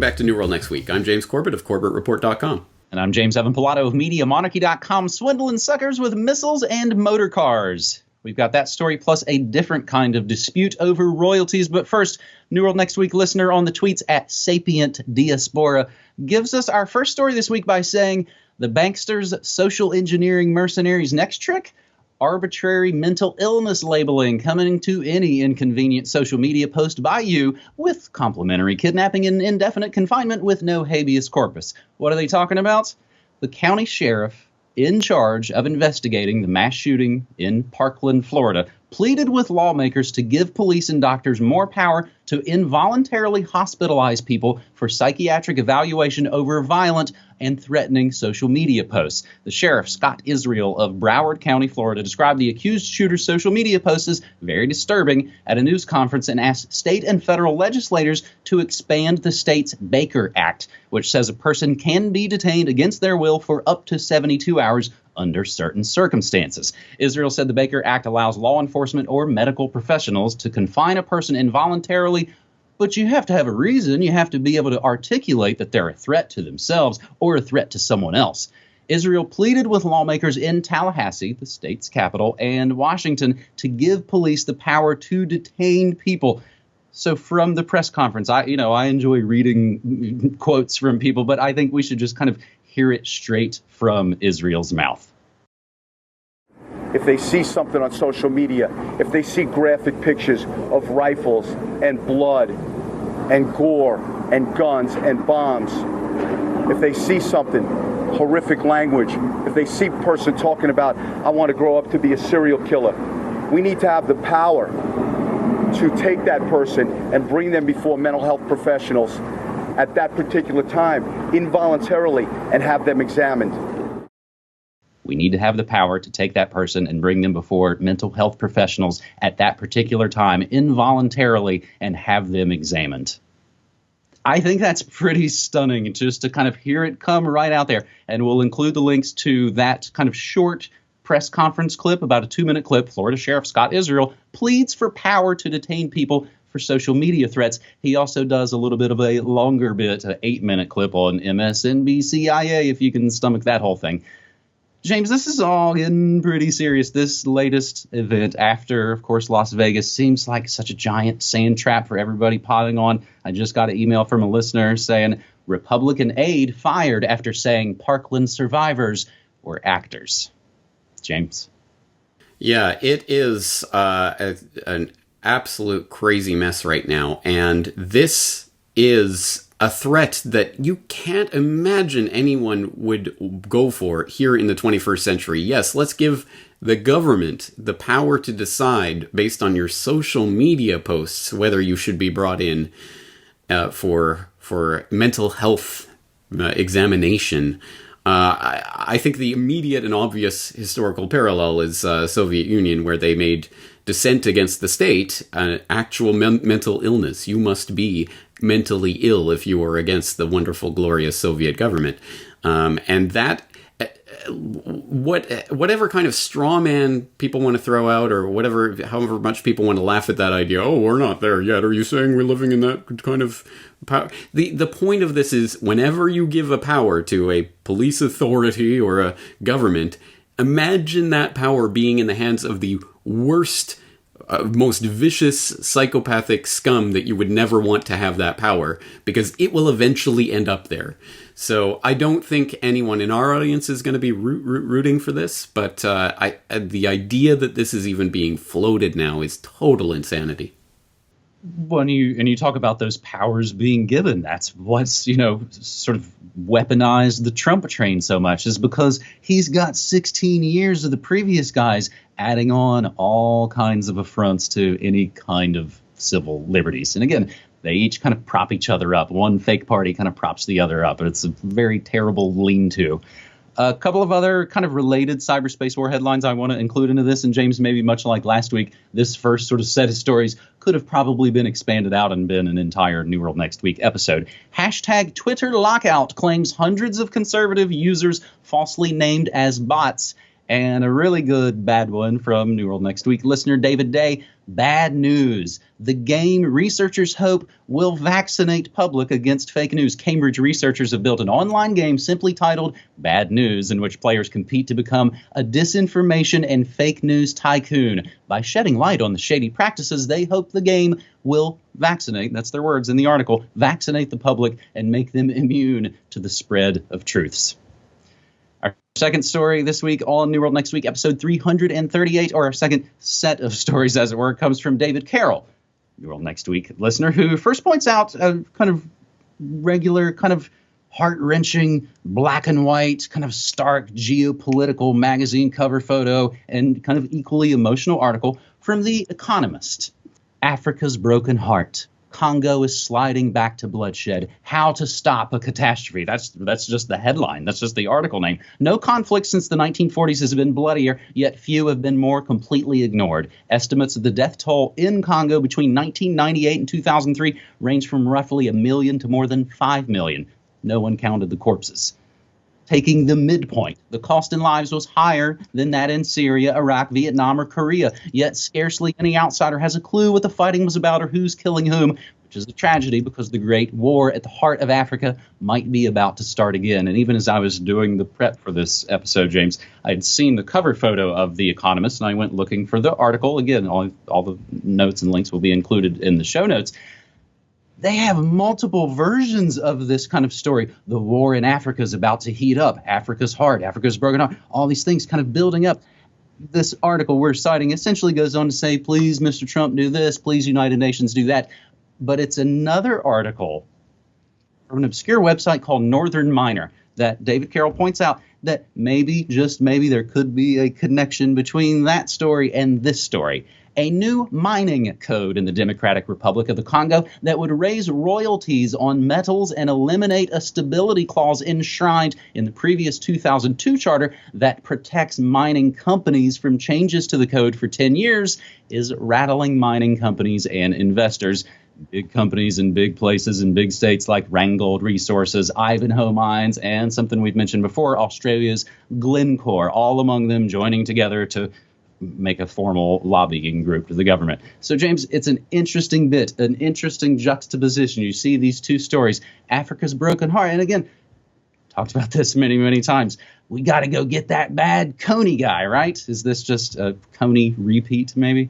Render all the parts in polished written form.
back to New World Next Week. I'm James Corbett of CorbettReport.com. And I'm James Evan Pilato of MediaMonarchy.com, swindling suckers with missiles and motor cars. We've got that story plus a different kind of dispute over royalties. But first, New World Next Week listener on the tweets at Sapient Diaspora gives us our first story this week by saying, the banksters' social engineering mercenaries' next trick? Arbitrary mental illness labeling coming to any inconvenient social media post by you with complimentary kidnapping and indefinite confinement with no habeas corpus. What are they talking about? The county sheriff in charge of investigating the mass shooting in Parkland, Florida, pleaded with lawmakers to give police and doctors more power to involuntarily hospitalize people for psychiatric evaluation over violent and threatening social media posts. The sheriff, Scott Israel of Broward County, Florida, described the accused shooter's social media posts as very disturbing at a news conference and asked state and federal legislators to expand the state's Baker Act, which says a person can be detained against their will for up to 72 hours under certain circumstances. Israel said the Baker Act allows law enforcement or medical professionals to confine a person involuntarily, but you have to have a reason. You have to be able to articulate that they're a threat to themselves or a threat to someone else. Israel pleaded with lawmakers in Tallahassee, the state's capital, and Washington to give police the power to detain people. So from the press conference, I enjoy reading quotes from people, but I think we should just kind of hear it straight from Israel's mouth. If they see something on social media, if they see graphic pictures of rifles and blood and gore and guns and bombs, if they see something, horrific language, if they see a person talking about, I want to grow up to be a serial killer, we need to have the power to take that person and bring them before mental health professionals at that particular time, involuntarily, and have them examined. We need to have the power to take that person and bring them before mental health professionals at that particular time, involuntarily, and have them examined. I think that's pretty stunning just to kind of hear it come right out there. And we'll include the links to that kind of short press conference clip, about a 2-minute clip. Florida Sheriff Scott Israel pleads for power to detain people for social media threats. He also does a little bit of a longer bit, an 8-minute clip on MSNBC-IA, if you can stomach that whole thing. James, this is all getting pretty serious. This latest event after, of course, Las Vegas seems like such a giant sand trap for everybody piling on. I just got an email from a listener saying Republican aide fired after saying Parkland survivors were actors. James? Yeah, it is an absolute crazy mess right now. And this is a threat that you can't imagine anyone would go for here in the 21st century. Yes, let's give the government the power to decide based on your social media posts whether you should be brought in for mental health examination. I think the immediate and obvious historical parallel is Soviet Union, where they made dissent against the state an actual mental illness. You must be mentally ill if you are against the wonderful, glorious Soviet government. And that, whatever kind of straw man people want to throw out, or however much people want to laugh at that idea, oh, we're not there yet. Are you saying we're living in that kind of power? The point of this is, whenever you give a power to a police authority or a government, imagine that power being in the hands of the worst, most vicious psychopathic scum that you would never want to have that power, because it will eventually end up there. So I don't think anyone in our audience is going to be rooting for this, but the idea that this is even being floated now is total insanity. When you talk about those powers being given, that's what's, sort of weaponized the Trump train so much, is because he's got 16 years of the previous guys adding on all kinds of affronts to any kind of civil liberties. And again, they each kind of prop each other up. One fake party kind of props the other up. It's a very terrible lean-to. A couple of other kind of related cyberspace war headlines I want to include into this. And James, maybe much like last week, this first sort of set of stories could have probably been expanded out and been an entire New World Next Week episode. Hashtag Twitter lockout claims hundreds of conservative users falsely named as bots And a really good bad one from New World Next Week listener David Day. Bad news. The game researchers hope will vaccinate public against fake news. Cambridge researchers have built an online game simply titled Bad News, in which players compete to become a disinformation and fake news tycoon. By shedding light on the shady practices, they hope the game will vaccinate, that's their words in the article, vaccinate the public and make them immune to the spread of truths. Our second story this week on New World Next Week, episode 338, or our second set of stories, as it were, comes from David Carroll, New World Next Week listener, who first points out a kind of regular, kind of heart-wrenching, black and white, kind of stark geopolitical magazine cover photo and kind of equally emotional article from The Economist. Africa's broken heart. Congo is sliding back to bloodshed. How to stop a catastrophe. That's just the headline. That's just the article name. No conflict since the 1940s has been bloodier, yet few have been more completely ignored. Estimates of the death toll in Congo between 1998 and 2003 range from roughly 1 million to more than 5 million. No one counted the corpses. Taking the midpoint, the cost in lives was higher than that in Syria, Iraq, Vietnam, or Korea. Yet scarcely any outsider has a clue what the fighting was about or who's killing whom, which is a tragedy because the great war at the heart of Africa might be about to start again. And even as I was doing the prep for this episode, James, I had seen the cover photo of The Economist, and I went looking for the article. Again, all the notes and links will be included in the show notes. They have multiple versions of this kind of story. The war in Africa is about to heat up. Africa's heart, Africa's broken heart, all these things kind of building up. This article we're citing essentially goes on to say, please, Mr. Trump, do this. Please, United Nations, do that. But it's another article from an obscure website called Northern Miner that David Carroll points out that maybe, just maybe, there could be a connection between that story and this story. A new mining code in the Democratic Republic of the Congo that would raise royalties on metals and eliminate a stability clause enshrined in the previous 2002 charter that protects mining companies from changes to the code for 10 years is rattling mining companies and investors. Big companies in big places in big states like Randgold Resources, Ivanhoe Mines, and something we've mentioned before, Australia's Glencore, all among them joining together to make a formal lobbying group to the government. So, James, it's an interesting bit, an interesting juxtaposition. You see these two stories, Africa's broken heart. And again, talked about this many, many times. We got to go get that bad Coney guy, right? Is this just a Coney repeat, maybe?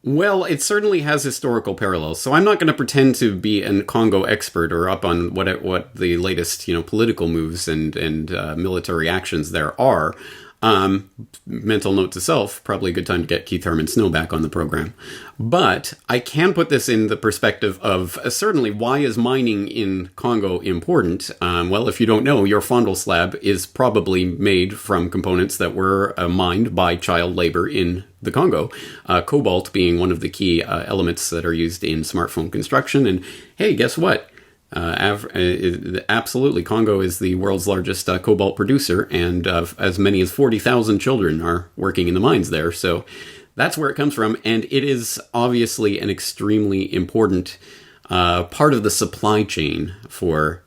Well, it certainly has historical parallels. So I'm not going to pretend to be a Congo expert or up on what the latest, political moves and military actions there are. Mental note to self, probably a good time to get Keith Herman Snow back on the program. But I can put this in the perspective of certainly why is mining in Congo important? Well, if you don't know, your fondle slab is probably made from components that were mined by child labor in the Congo, cobalt being one of the key elements that are used in smartphone construction. And hey, guess what? Absolutely, Congo is the world's largest cobalt producer, and as many as 40,000 children are working in the mines there. So that's where it comes from, and it is obviously an extremely important part of the supply chain for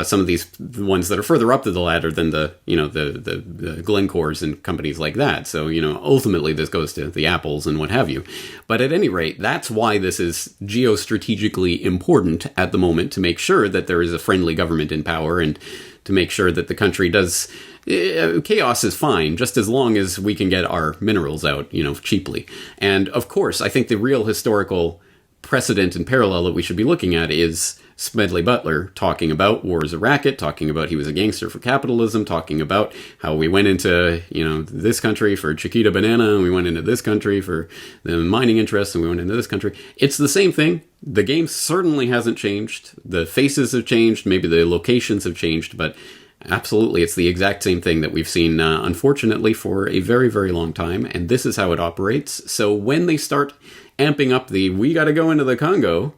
some of these ones that are further up the ladder than the Glencores and companies like that. So, ultimately this goes to the Apples and what have you. But at any rate, that's why this is geostrategically important at the moment, to make sure that there is a friendly government in power and to make sure that the country does... chaos is fine, just as long as we can get our minerals out, cheaply. And of course, I think the real historical precedent and parallel that we should be looking at is Smedley Butler talking about war is a racket, talking about he was a gangster for capitalism, talking about how we went into, this country for Chiquita Banana, and we went into this country for the mining interests, and we went into this country. It's the same thing. The game certainly hasn't changed. The faces have changed. Maybe the locations have changed, but absolutely, it's the exact same thing that we've seen, unfortunately, for a very, very long time, and this is how it operates. So when they start amping up we got to go into the Congo,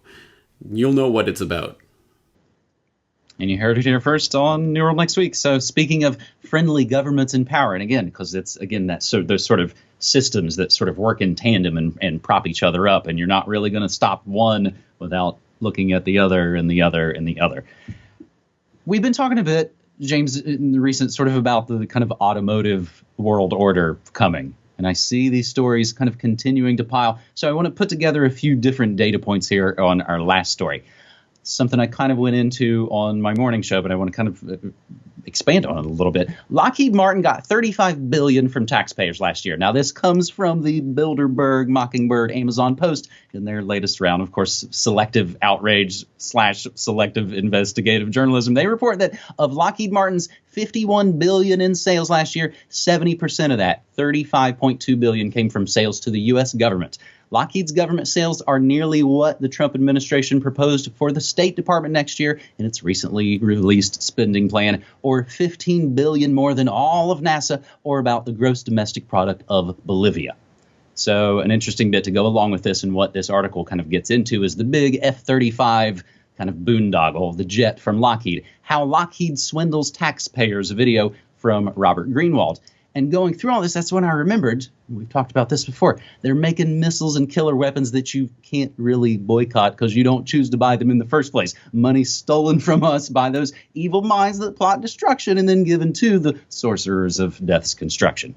you'll know what it's about. And you heard it here first on New World Next Week. So speaking of friendly governments in power, and again, because it's, again, those sort of systems that sort of work in tandem and prop each other up, and you're not really going to stop one without looking at the other and the other and the other. We've been talking a bit James, in the recent sort of about the kind of automotive world order coming. And I see these stories kind of continuing to pile. So I want to put together a few different data points here on our last story. Something I kind of went into on my morning show, but I want to kind of expand on it a little bit. Lockheed Martin got $35 billion from taxpayers last year. Now, this comes from the Bilderberg, Mockingbird, Amazon Post in their latest round, of course, selective outrage / selective investigative journalism. They report that of Lockheed Martin's $51 billion in sales last year, 70% of that, $35.2 billion, came from sales to the U.S. government. Lockheed's government sales are nearly what the Trump administration proposed for the State Department next year in its recently released spending plan, or $15 billion more than all of NASA, or about the gross domestic product of Bolivia. So an interesting bit to go along with this, and what this article kind of gets into, is the big F-35 kind of boondoggle, the jet from Lockheed. How Lockheed swindles taxpayers video from Robert Greenwald. And going through all this, that's when I remembered, we've talked about this before, they're making missiles and killer weapons that you can't really boycott because you don't choose to buy them in the first place. Money stolen from us by those evil minds that plot destruction and then given to the sorcerers of death's construction.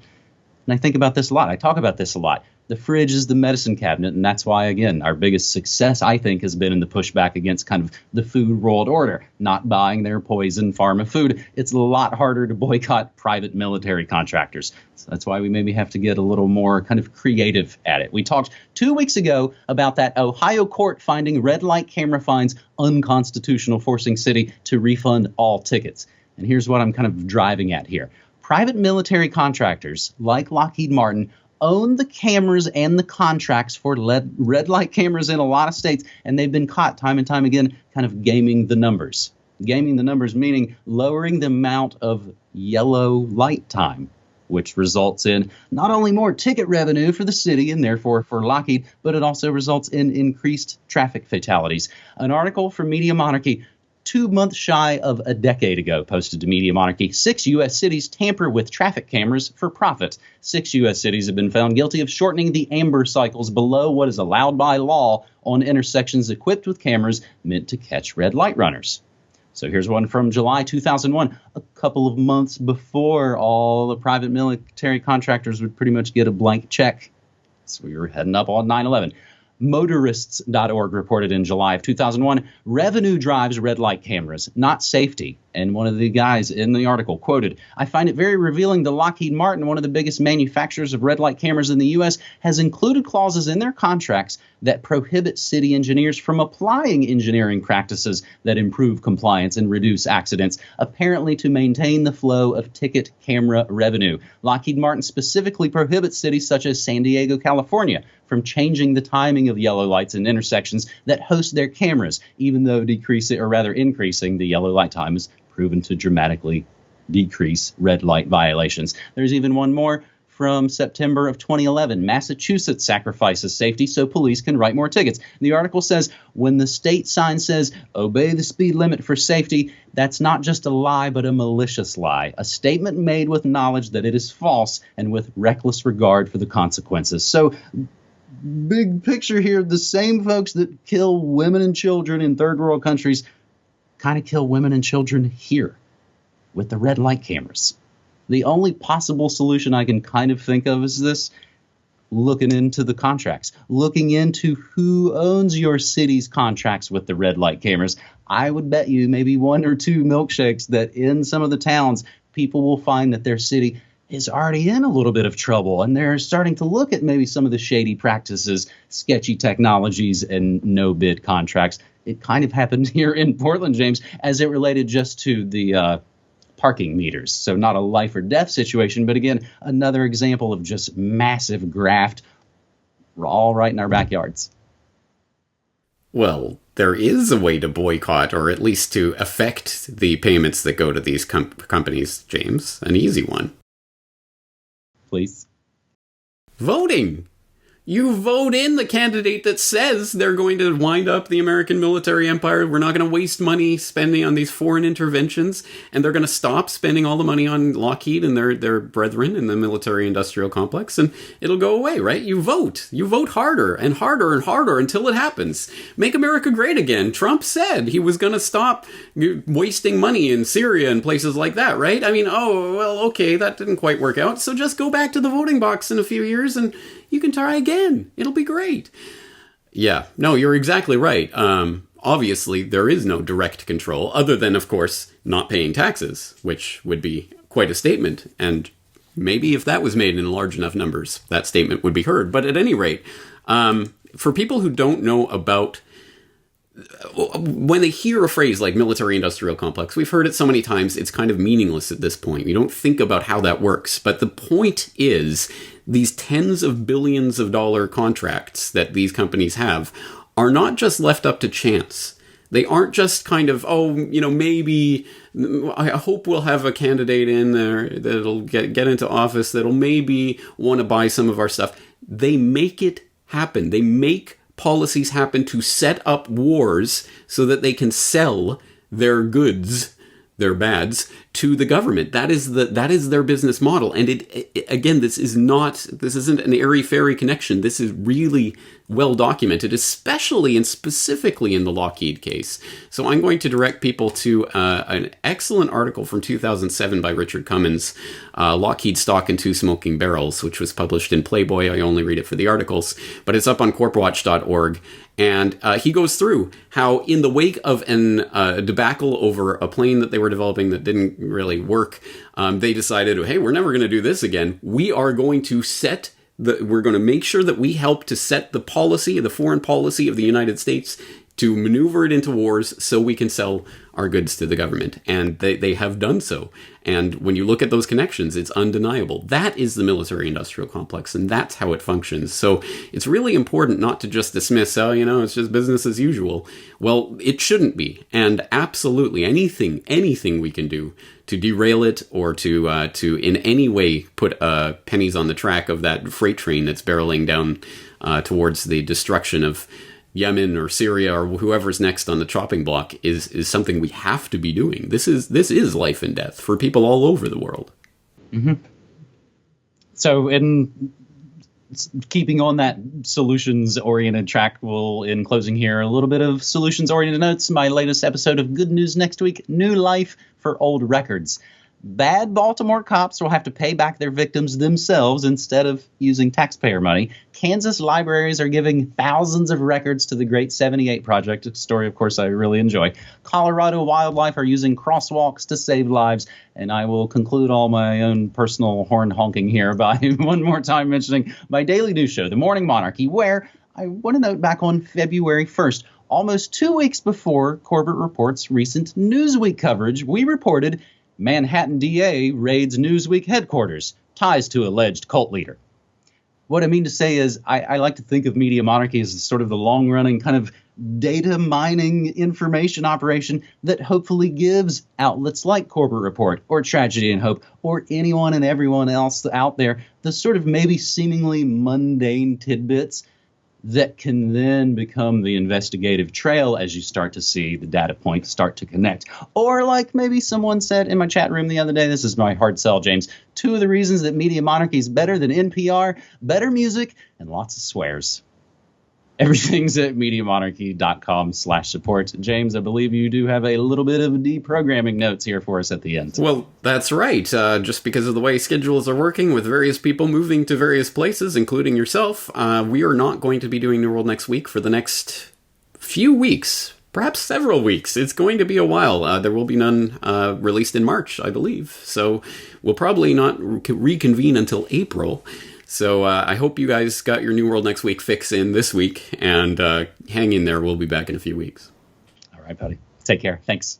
And I think about this a lot. I talk about this a lot. The fridge is the medicine cabinet, and that's why, again, our biggest success, I think, has been in the pushback against kind of the food world order, not buying their poison pharma food. It's a lot harder to boycott private military contractors. So that's why we maybe have to get a little more kind of creative at it. We talked 2 weeks ago about that Ohio court finding red light camera fines unconstitutional, forcing city to refund all tickets. And here's what I'm kind of driving at here. Private military contractors like Lockheed Martin own the cameras and the contracts for red light cameras in a lot of states, and they've been caught time and time again kind of gaming the numbers. Gaming the numbers meaning lowering the amount of yellow light time, which results in not only more ticket revenue for the city and therefore for Lockheed, but it also results in increased traffic fatalities. An article from Media Monarchy 2 months shy of a decade ago, posted to Media Monarchy. 6 U.S. cities tamper with traffic cameras for profit. 6 U.S. cities have been found guilty of shortening the amber cycles below what is allowed by law on intersections equipped with cameras meant to catch red light runners. So here's one from July 2001, a couple of months before all the private military contractors would pretty much get a blank check. So we were heading up on 9/11. Motorists.org reported in July of 2001, revenue drives red light cameras, not safety. And one of the guys in the article quoted, I find it very revealing that Lockheed Martin, one of the biggest manufacturers of red light cameras in the U.S., has included clauses in their contracts that prohibit city engineers from applying engineering practices that improve compliance and reduce accidents, apparently to maintain the flow of ticket camera revenue. Lockheed Martin specifically prohibits cities such as San Diego, California, from changing the timing of yellow lights in intersections that host their cameras, even though increasing the yellow light time is proven to dramatically decrease red light violations. There's even one more from September of 2011. Massachusetts sacrifices safety so police can write more tickets. The article says, when the state sign says, obey the speed limit for safety, that's not just a lie, but a malicious lie. A statement made with knowledge that it is false and with reckless regard for the consequences. So, big picture here, the same folks that kill women and children in third world countries kind of kill women and children here with the red light cameras. The only possible solution I can kind of think of is this: looking into the contracts, looking into who owns your city's contracts with the red light cameras. I would bet you maybe 1 or 2 milkshakes that in some of the towns, people will find that their city is already in a little bit of trouble, and they're starting to look at maybe some of the shady practices, sketchy technologies, and no-bid contracts. It kind of happened here in Portland, James, as it related just to the parking meters. So not a life or death situation, but again, another example of just massive graft all right in our backyards. Well, there is a way to boycott, or at least to affect the payments that go to these companies, James. An easy one. Please. Voting. You vote in the candidate that says they're going to wind up the American military empire. We're not going to waste money spending on these foreign interventions, and they're going to stop spending all the money on Lockheed and their brethren in the military-industrial complex, and it'll go away, right? You vote harder and harder and harder until it happens. Make America great again. Trump said he was going to stop wasting money in Syria and places like that, right? I mean, oh, well, okay, that didn't quite work out, so just go back to the voting box in a few years and you can try again. It'll be great. Yeah, no, you're exactly right. Obviously, there is no direct control, other than, of course, not paying taxes, which would be quite a statement. And maybe if that was made in large enough numbers, that statement would be heard. But at any rate, for people who don't know about... when they hear a phrase like military-industrial complex, we've heard it so many times, it's kind of meaningless at this point. You don't think about how that works. But the point is, these tens of billions of dollar contracts that these companies have are not just left up to chance. They aren't just kind of, maybe, I hope we'll have a candidate in there that'll get into office that'll maybe want to buy some of our stuff. They make it happen. They make policies happen to set up wars so that they can sell their goods, their bads, to the government. That is their business model. And it again, this isn't an airy-fairy connection. This is really well documented, especially and specifically in the Lockheed case. So I'm going to direct people to an excellent article from 2007 by Richard Cummins, Lockheed Stock and Two Smoking Barrels, which was published in Playboy. I only read it for the articles, but it's up on corpwatch.org. And he goes through how in the wake of a debacle over a plane that they were developing that didn't really work, they decided, hey, we're never going to do this again. We're going to make sure that we help to set the foreign policy of the United States to maneuver it into wars so we can sell our goods to the government. And they have done so. And when you look at those connections, it's undeniable. That is the military-industrial complex, and that's how it functions. So it's really important not to just dismiss, it's just business as usual. Well, it shouldn't be. And absolutely anything we can do to derail it or to in any way put pennies on the track of that freight train that's barreling down towards the destruction of Yemen or Syria or whoever's next on the chopping block is something we have to be doing. This is life and death for people all over the world. Mm-hmm. So in keeping on that solutions-oriented track, we'll, in closing here, a little bit of solutions-oriented notes. My latest episode of Good News Next Week, New Life for Old Records. Bad Baltimore cops will have to pay back their victims themselves instead of using taxpayer money. Kansas libraries are giving thousands of records to the Great 78 Project, a story, of course, I really enjoy. Colorado wildlife are using crosswalks to save lives. And I will conclude all my own personal horn honking here by one more time mentioning my daily news show, The Morning Monarchy, where I want to note back on February 1st, almost 2 weeks before Corbett Report's recent Newsweek coverage, we reported Manhattan DA raids Newsweek headquarters, ties to alleged cult leader. What I mean to say is I like to think of Media Monarchy as sort of the long-running kind of data mining information operation that hopefully gives outlets like Corbett Report or Tragedy and Hope or anyone and everyone else out there the sort of maybe seemingly mundane tidbits that can then become the investigative trail as you start to see the data points start to connect. Or like maybe someone said in my chat room the other day, this is my hard sell, James, 2 of the reasons that Media Monarchy is better than NPR, better music, and lots of swears. Everything's at MediaMonarchy.com/support. James, I believe you do have a little bit of deprogramming notes here for us at the end. Well, that's right. Just because of the way schedules are working with various people moving to various places, including yourself, we are not going to be doing New World Next Week for the next few weeks, perhaps several weeks. It's going to be a while. There will be none released in March, I believe. So we'll probably not reconvene until April. So I hope you guys got your New World Next Week fix in this week, and hang in there. We'll be back in a few weeks. All right, buddy. Take care. Thanks.